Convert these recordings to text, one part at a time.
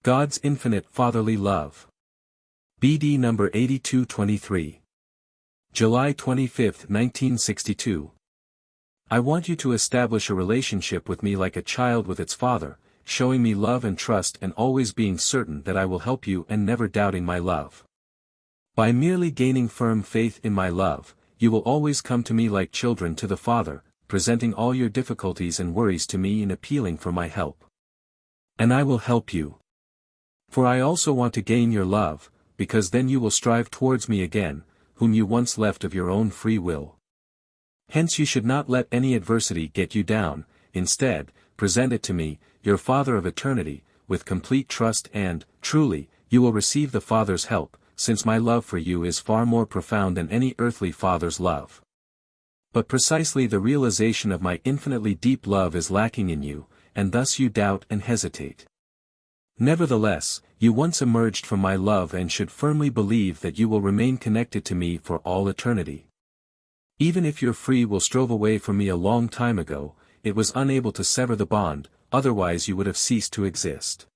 God's infinite fatherly love. BD number 8223. July 25, 1962. I want you to establish a relationship with me like a child with its father, showing me love and trust and always being certain that I will help you and never doubting my love. By merely gaining firm faith in my love, you will always come to me like children to the Father, presenting all your difficulties and worries to me and appealing for my help. And I will help you. For I also want to gain your love, because then you will strive towards me again, whom you once left of your own free will. Hence you should not let any adversity get you down, instead, present it to me, your Father of eternity, with complete trust and, truly, you will receive the Father's help, since my love for you is far more profound than any earthly father's love. But precisely the realization of my infinitely deep love is lacking in you, and thus you doubt and hesitate. Nevertheless, you once emerged from my love and should firmly believe that you will remain connected to me for all eternity. Even if your free will strove away from me a long time ago, it was unable to sever the bond, otherwise you would have ceased to exist.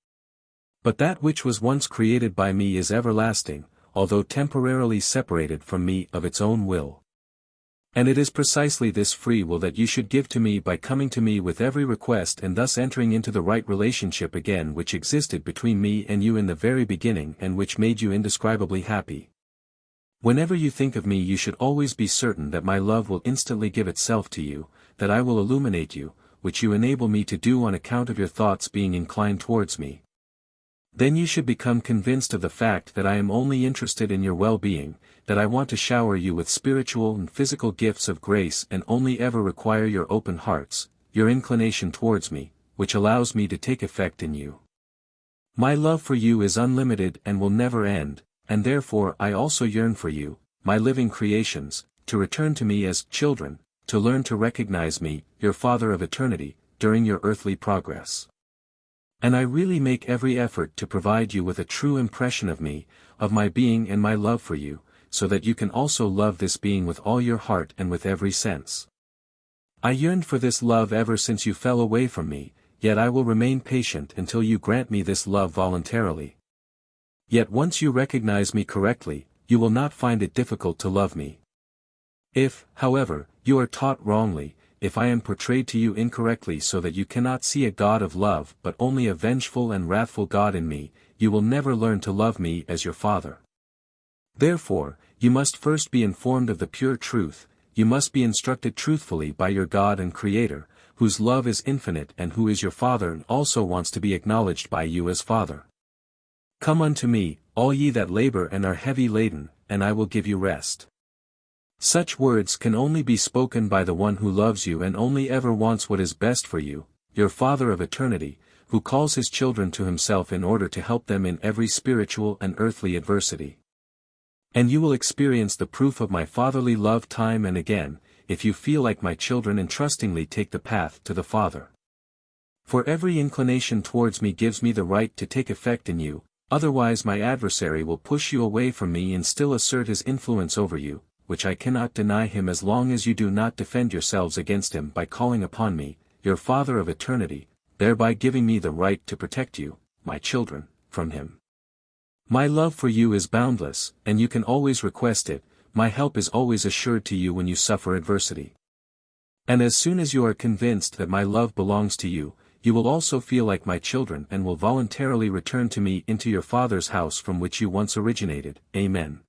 But that which was once created by me is everlasting, although temporarily separated from me of its own will. And it is precisely this free will that you should give to me by coming to me with every request and thus entering into the right relationship again which existed between me and you in the very beginning and which made you indescribably happy. Whenever you think of me you should always be certain that my love will instantly give itself to you, that I will illuminate you, which you enable me to do on account of your thoughts being inclined towards me. Then you should become convinced of the fact that I am only interested in your well-being, that I want to shower you with spiritual and physical gifts of grace and only ever require your open hearts, your inclination towards me, which allows me to take effect in you. My love for you is unlimited and will never end, and therefore I also yearn for you, my living creations, to return to me as children, to learn to recognize me, your Father of eternity, during your earthly progress. And I really make every effort to provide you with a true impression of me, of my being and my love for you, so that you can also love this being with all your heart and with every sense. I yearned for this love ever since you fell away from me, yet I will remain patient until you grant me this love voluntarily. Yet once you recognize me correctly, you will not find it difficult to love me. If, however, you are taught wrongly, if I am portrayed to you incorrectly so that you cannot see a God of love but only a vengeful and wrathful God in me, you will never learn to love me as your Father. Therefore, you must first be informed of the pure truth, you must be instructed truthfully by your God and Creator, whose love is infinite and who is your Father and also wants to be acknowledged by you as Father. Come unto me, all ye that labor and are heavy laden, and I will give you rest. Such words can only be spoken by the one who loves you and only ever wants what is best for you, your Father of eternity, who calls his children to himself in order to help them in every spiritual and earthly adversity. And you will experience the proof of my fatherly love time and again, if you feel like my children and trustingly take the path to the Father. For every inclination towards me gives me the right to take effect in you, otherwise my adversary will push you away from me and still assert his influence over you, which I cannot deny him as long as you do not defend yourselves against him by calling upon me, your Father of eternity, thereby giving me the right to protect you, my children, from him. My love for you is boundless, and you can always request it, my help is always assured to you when you suffer adversity. And as soon as you are convinced that my love belongs to you, you will also feel like my children and will voluntarily return to me into your Father's house from which you once originated. Amen.